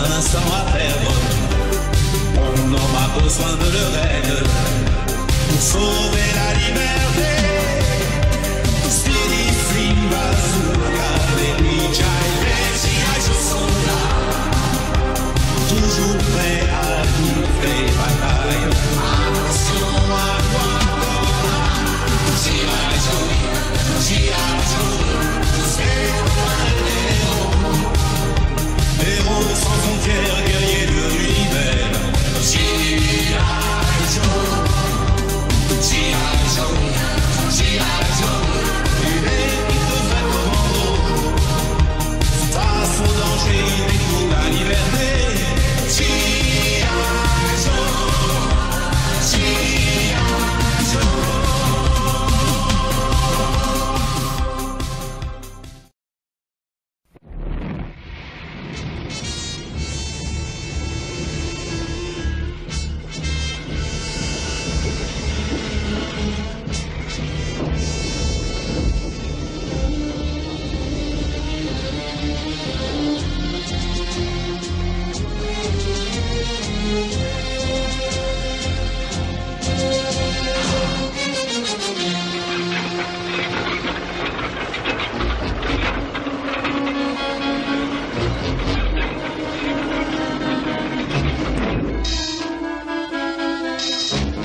un instant à perdre. On aura besoin de leur aide pour sauver la liberté. Speedy, Flim, Bazooka, les Ninja et les G.I. Joe sont là, toujours prêts à livrer bataille. Attention à toi, G.I. Joe, G.I. Joe, tous ces héros sans frontières, guerriers de l'univers. G.I. Joe, G.I. Joe, G.I. Joe, une équipe de frères commandos, face au danger, il découvre la liberté. G.I. Joe, G.I. Joe.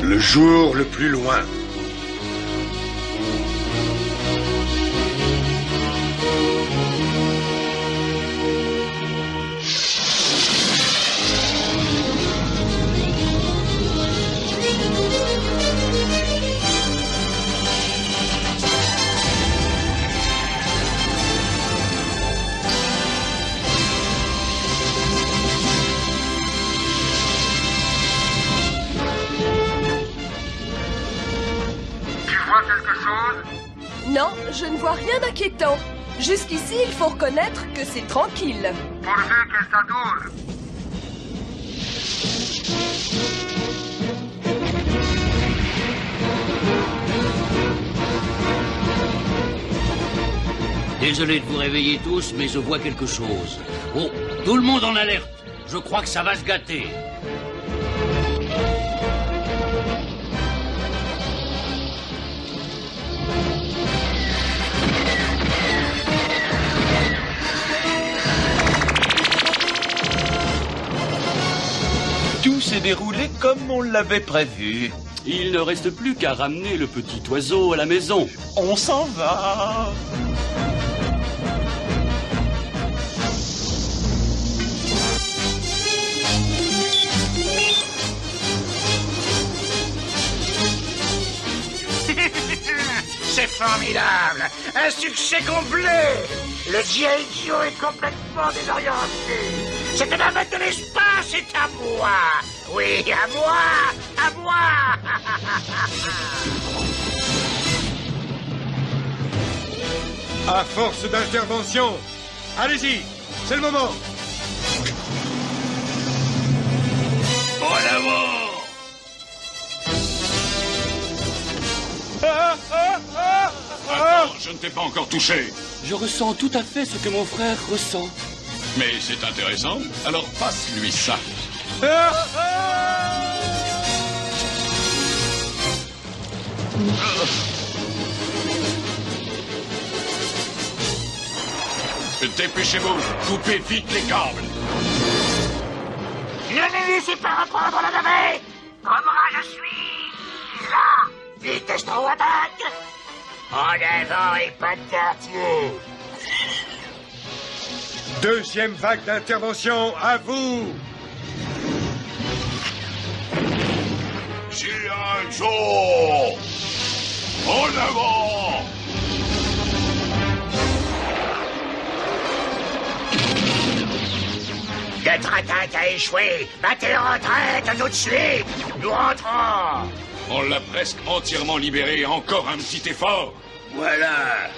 Le jour le plus loin. Non, je ne vois rien d'inquiétant. Jusqu'ici, il faut reconnaître que c'est tranquille. Pourvu que ça dure. Désolé de vous réveiller tous, mais je vois quelque chose. Bon, tout le monde en alerte. Je crois que ça va se gâter. Tout s'est déroulé comme on l'avait prévu. Il ne reste plus qu'à ramener le petit oiseau à la maison. On s'en va. C'est formidable! Un succès complet! Le G.I. Joe est complètement désorienté! Cette navette de l'espace est à moi! Oui, à moi! À moi! À force d'intervention, allez-y, c'est le moment. En avant! Attends, je ne t'ai pas encore touché. Je ressens tout à fait ce que mon frère ressent. Mais c'est intéressant. Alors passe-lui ça. Dépêchez-vous, coupez vite les câbles. Ne me laissez pas reprendre la navette! Cobra, je suis là! Vitesse trop attaque! En avant et pas de quartier! Deuxième vague d'intervention, à vous. G.I. Joe! En avant! Notre attaque a échoué! Battez en retraite tout de suite! Nous rentrons! On l'a presque entièrement libéré. Encore un petit effort. Voilà.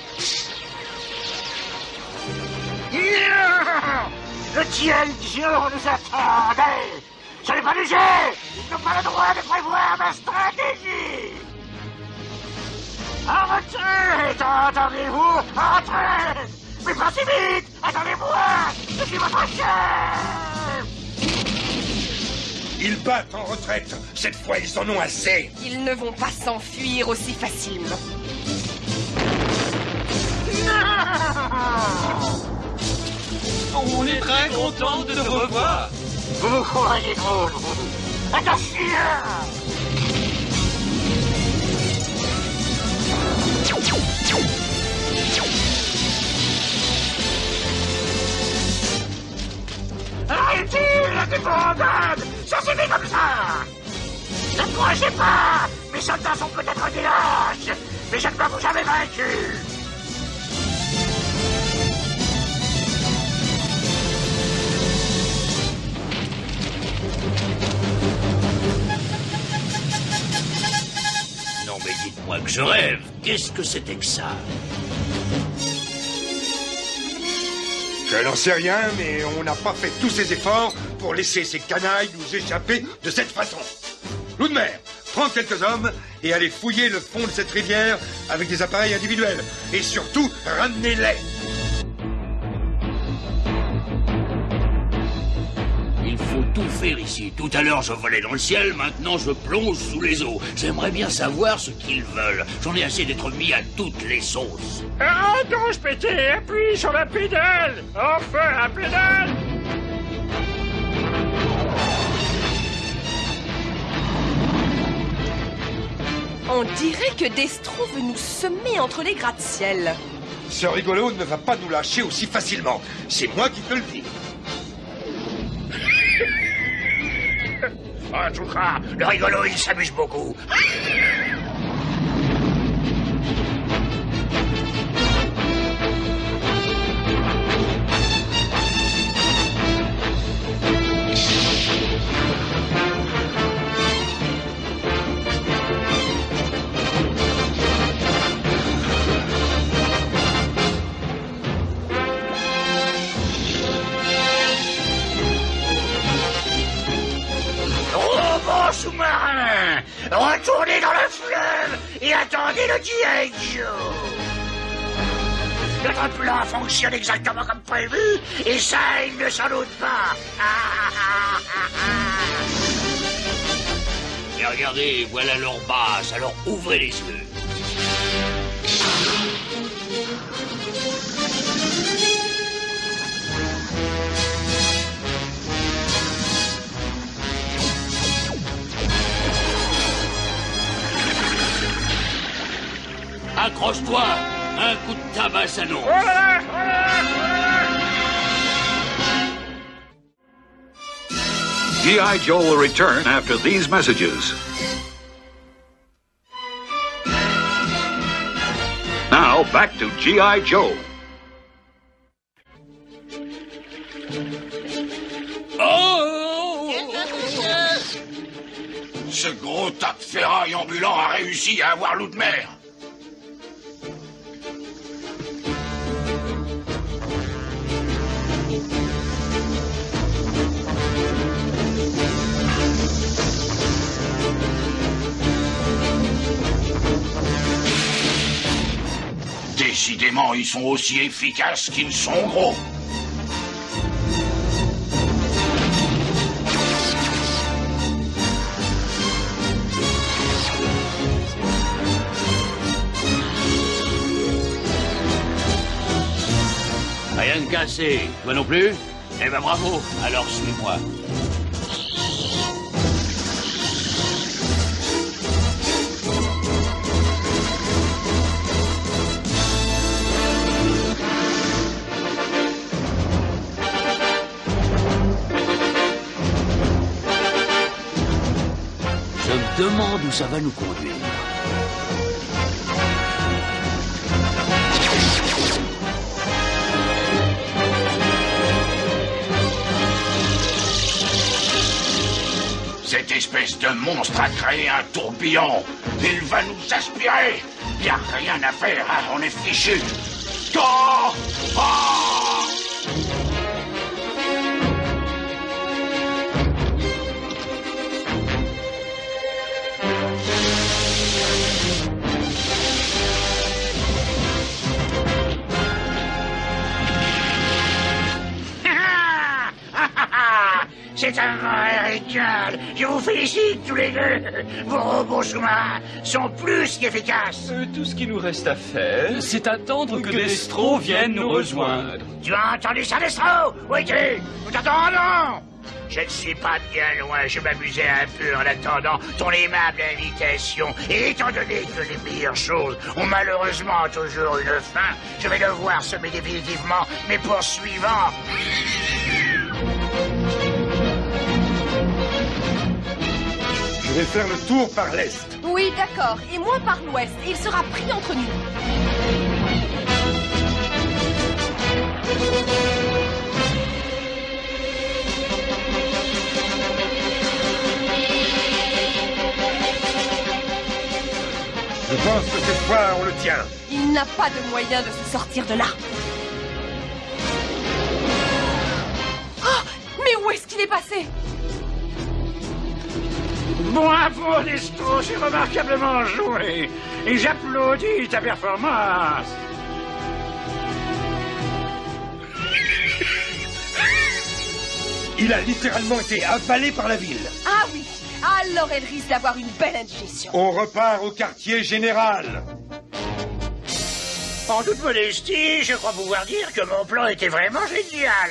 Le G.I. Joe nous attendait! Je n'ai pas bougé! Ils n'ont pas le droit de prévoir ma stratégie! En retraite! Entendez-vous? Entrez! Mais pas si vite! Attendez-moi! Je suis votre chef! Ils battent en retraite. Cette fois, ils en ont assez. Ils ne vont pas s'enfuir aussi facilement. On est très content de te revoir. Vous croyez-vous? Attention! Arrêtez la débandade! Ça se fait comme ça! Ne couragez pas! Mes soldats sont peut-être des lâches, mais je ne peux vous jamais vaincu! Non mais dites-moi que je rêve. Qu'est-ce que c'était que ça? Je n'en sais rien, mais on n'a pas fait tous ces efforts pour laisser ces canailles nous échapper de cette façon. Loup de mer, prends quelques hommes et allez fouiller le fond de cette rivière avec des appareils individuels. Et surtout, ramenez-les. Il faut tout faire ici. Tout à l'heure, je volais dans le ciel, maintenant je plonge sous les eaux. J'aimerais bien savoir ce qu'ils veulent. J'en ai assez d'être mis à toutes les sauces. Arrête, pété, appuie sur la pédale! Enfin, la pédale! On dirait que Destro veut nous semer entre les gratte-ciel. Ce rigolo ne va pas nous lâcher aussi facilement. C'est moi qui te le dis. En tout cas, le rigolo, il s'amuse beaucoup. Sous-marin, retournez dans le fleuve et attendez le G.I. Joe. Notre plan fonctionne exactement comme prévu et ça, il ne s'en doute pas. Et regardez, voilà leur base, alors ouvrez les yeux. Accroche-toi! Un coup de tabac s'annonce! G.I. Joe will return after these messages. Now, back to G.I. Joe. Oh! Ce gros tas de ferraille ambulant a réussi à avoir Loup de mer. Décidément, ils sont aussi efficaces qu'ils sont gros. Rien de cassé. Toi non plus? Eh ben bravo. Alors suis-moi. Je me demande où ça va nous conduire. Cette espèce de monstre a créé un tourbillon. Il va nous aspirer. Il n'y a rien à faire, hein, on est fichus. Oh! Oh! C'est un vrai régal. Je vous félicite tous les deux. Vos robots sous-marins sont plus qu'efficaces. Tout ce qu'il nous reste à faire, C'est attendre que Destro vienne nous rejoindre. Tu as entendu ça, Destro? Où es-tu? Nous t'attendons. Je ne suis pas bien loin, je m'amusais un peu en attendant ton aimable invitation. Et étant donné que les meilleures choses ont malheureusement toujours une fin, je vais devoir semer définitivement mes poursuivants. Je vais faire le tour par l'est. Oui, d'accord. Et moi par l'ouest. Il sera pris entre nous. Je pense que cette fois, on le tient. Il n'a pas de moyen de se sortir de là. Oh, mais où est-ce qu'il est passé? Bravo, Destro, c'est remarquablement joué. Et j'applaudis ta performance. Il a littéralement été avalé par la ville. Ah oui. Alors elle risque d'avoir une belle indigestion. On repart au quartier général. En toute modestie, je crois pouvoir dire que mon plan était vraiment génial.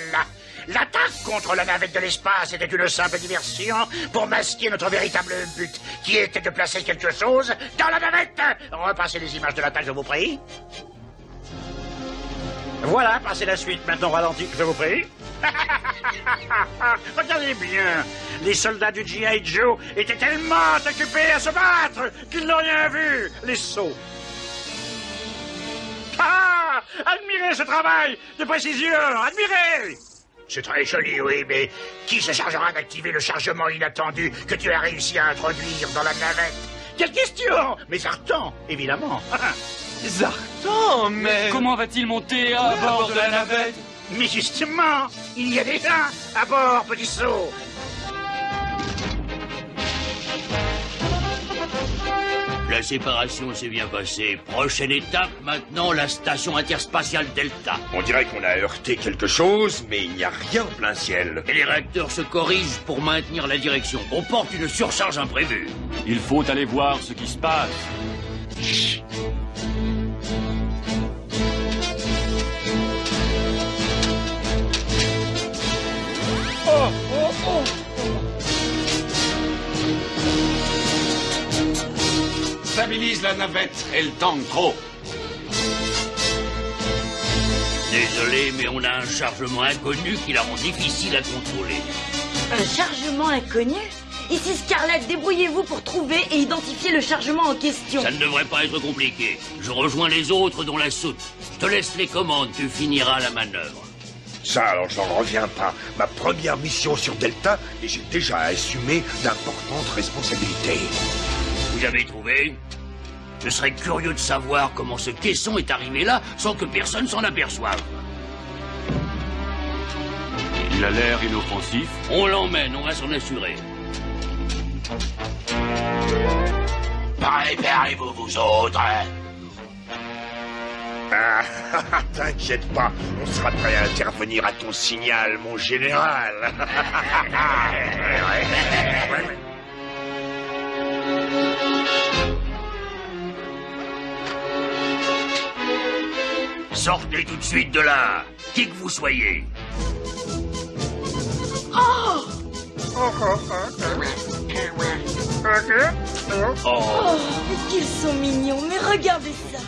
L'attaque contre la navette de l'espace était une simple diversion pour masquer notre véritable but, qui était de placer quelque chose dans la navette. Repassez les images de l'attaque, je vous prie. Voilà, passez la suite maintenant ralenti, je vous prie. Regardez bien, les soldats du G.I. Joe étaient tellement occupés à se battre qu'ils n'ont rien vu, les sots. Ah! Admirez ce travail de précision, admirez! C'est très joli, oui, mais qui se chargera d'activer le chargement inattendu que tu as réussi à introduire dans la navette? Quelle question? Mais Zartan, évidemment. Zartan, mais... Comment va-t-il monter à bord de la navette? Mais justement, il y a des gens à bord, petit sot. La séparation s'est bien passée. Prochaine étape, maintenant, la station interspatiale Delta. On dirait qu'on a heurté quelque chose, mais il n'y a rien en plein ciel. Et les réacteurs se corrigent pour maintenir la direction. On porte une surcharge imprévue. Il faut aller voir ce qui se passe. Oh, oh, oh. Stabilise la navette, elle tangue trop. Désolé, mais on a un chargement inconnu qui la rend difficile à contrôler. Un chargement inconnu? Ici Scarlett, débrouillez-vous pour trouver et identifier le chargement en question. Ça ne devrait pas être compliqué. Je rejoins les autres, dont la soute. Je te laisse les commandes, tu finiras la manœuvre. Ça, alors, j'en reviens pas. Ma première mission sur Delta, et j'ai déjà assumé d'importantes responsabilités. Vous avez trouvé? Je serais curieux de savoir comment ce caisson est arrivé là sans que personne s'en aperçoive. Il a l'air inoffensif. On l'emmène, on va s'en assurer. Préparez-vous, vous autres. Ah, t'inquiète pas, on sera prêt à intervenir à ton signal, mon général. Sortez tout de suite de là, qui que vous soyez. Oh! Oh, Qu'ils sont mignons, mais regardez ça!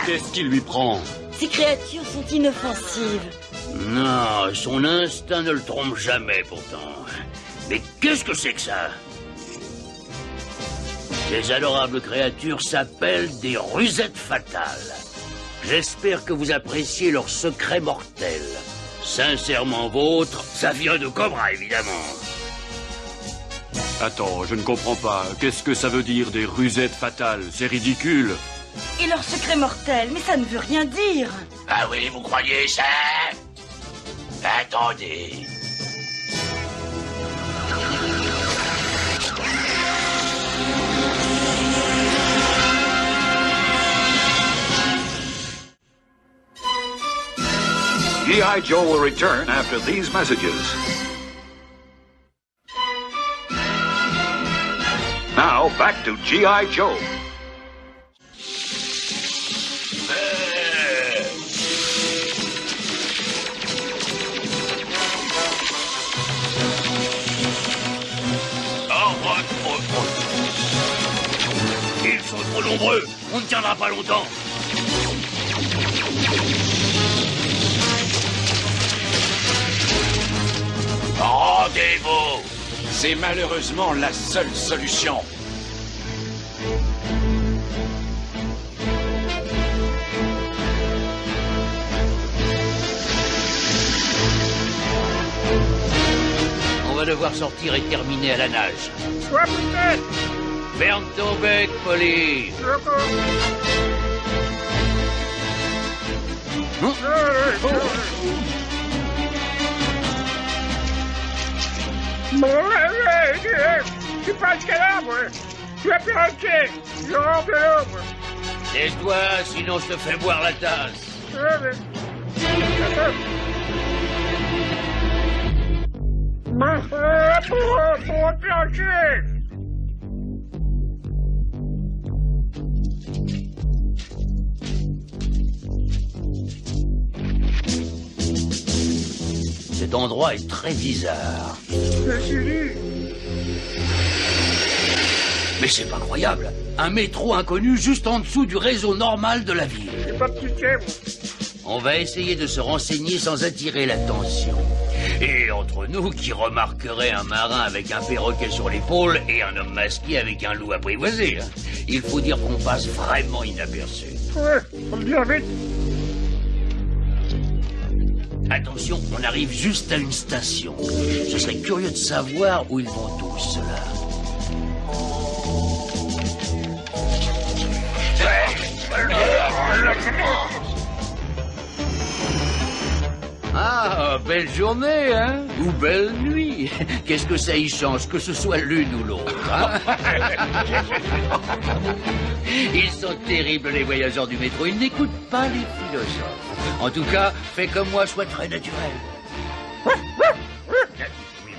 Qu'est-ce qui lui prend? Ces créatures sont inoffensives. non, son instinct ne le trompe jamais pourtant. Mais qu'est-ce que c'est que ça? Ces adorables créatures s'appellent des rusettes fatales. J'espère que vous appréciez leur secret mortel. Sincèrement vôtre, ça vient de Cobra, évidemment. Attends, je ne comprends pas. Qu'est-ce que ça veut dire, des rusettes fatales? C'est ridicule. Et leur secret mortel, mais ça ne veut rien dire. Ah oui, vous croyez ça? Attendez. G.I. Joe will return after these messages. Now, back to G.I. Joe. Ils sont trop nombreux, on ne tiendra pas longtemps. Rendez-vous! C'est malheureusement la seule solution. On va devoir sortir et terminer à la nage. Toi, peut-être. Ferme ton bec, Polly. Tu penses que là, moi? Tu es perroquet. Je rentre là, moi. Laisse-toi, sinon je te fais boire la tasse. Pour plancher. Cet endroit est très bizarre. Mais c'est pas croyable. Un métro inconnu juste en dessous du réseau normal de la ville. C'est pas petit, moi. On va essayer de se renseigner sans attirer l'attention. Et entre nous, qui remarquerait un marin avec un perroquet sur l'épaule et un homme masqué avec un loup apprivoisé, hein? Il faut dire qu'on passe vraiment inaperçu. Ouais, faut le dire vite. Attention, on arrive juste à une station. Je serais curieux de savoir où ils vont tous, ceux-là. Ah, belle journée, hein? Ou belle nuit. Qu'est-ce que ça y change, que ce soit l'une ou l'autre, hein? Ils sont terribles, les voyageurs du métro. Ils n'écoutent pas les philosophes. En tout cas, fais comme moi, sois très naturel. Oui,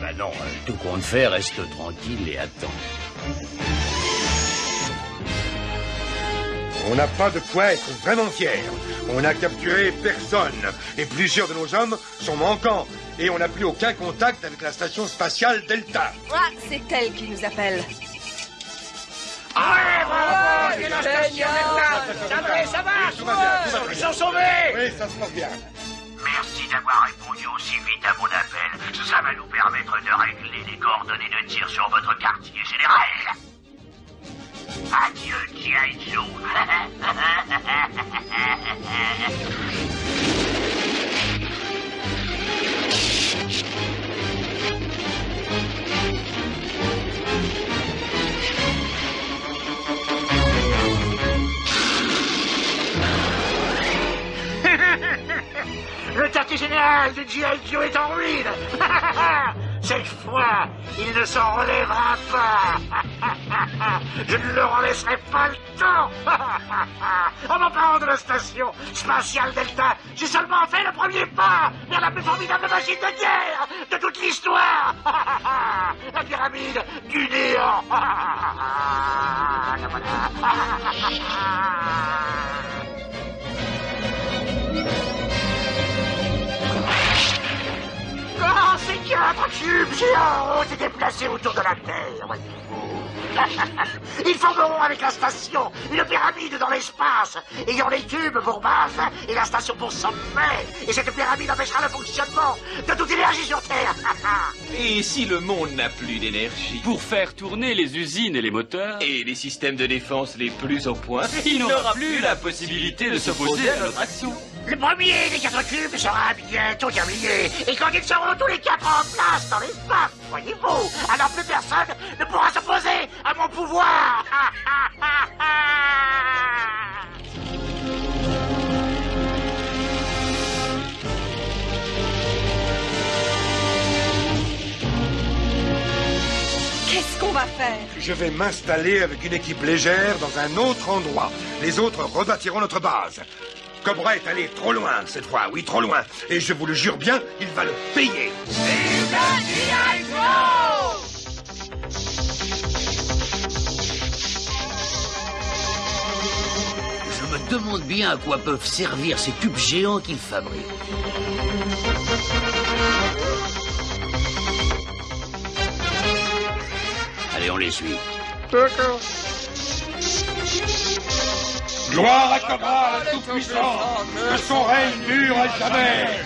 bah non, tout compte fait, reste tranquille et attends. On n'a pas de quoi être vraiment fiers. On n'a capturé personne. Et plusieurs de nos hommes sont manquants. Et on n'a plus aucun contact avec la station spatiale Delta. Ah, c'est elle qui nous appelle. Ouais, bravo! C'est la station Delta! Ça va! Ils sont sauvés! Oui, ça se passe bien. Merci d'avoir répondu aussi vite à mon appel. Ça va nous permettre de régler les coordonnées de tir sur votre quartier général. Adieu, G.I. Joe. Le quartier général de G.I. Joe est en ruine. Cette fois, il ne s'en relèvera pas. Je ne leur laisserai pas le temps. En m'emparant de la station spatiale Delta, j'ai seulement fait le premier pas vers la plus formidable machine de guerre de toute l'histoire. La pyramide du néant. Oh, ces 4 cubes géants ont été placés autour de la Terre, voyez-vous. Ils formeront avec la station une pyramide dans l'espace, ayant les cubes pour base et la station pour sommet. Et cette pyramide empêchera le fonctionnement de toute énergie sur Terre. Et si le monde n'a plus d'énergie pour faire tourner les usines et les moteurs et les systèmes de défense les plus au point, il n'aura plus la possibilité de s'opposer à notre action. Le premier des 4 cubes sera bientôt terminé. Et quand ils seront tous les 4 en place dans l'espace, voyez-vous, alors plus personne ne pourra s'opposer à mon pouvoir. Qu'est-ce qu'on va faire? Je vais m'installer avec une équipe légère dans un autre endroit. Les autres rebâtiront notre base. Cobra est allé trop loin cette fois, oui, trop loin. Et je vous le jure bien, il va le payer. Je me demande bien à quoi peuvent servir ces tubes géants qu'il fabrique. Allez, on les suit. D'accord. Gloire à Cobra, le Tout-Puissant, que son règne dure à jamais.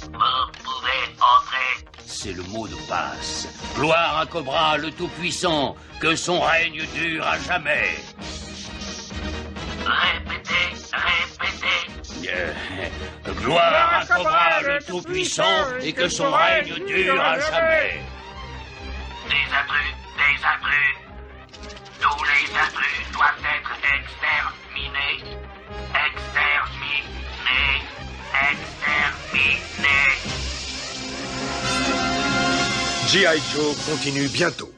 Vous pouvez entrer. C'est le mot de passe. Gloire à Cobra, le Tout-Puissant, que son règne dure à jamais. Répétez. Gloire à Cobra, le Tout-Puissant, et que son règne dure à jamais. Des intrus. Tous les intrus doivent être exterminés. G.I. Joe continue bientôt.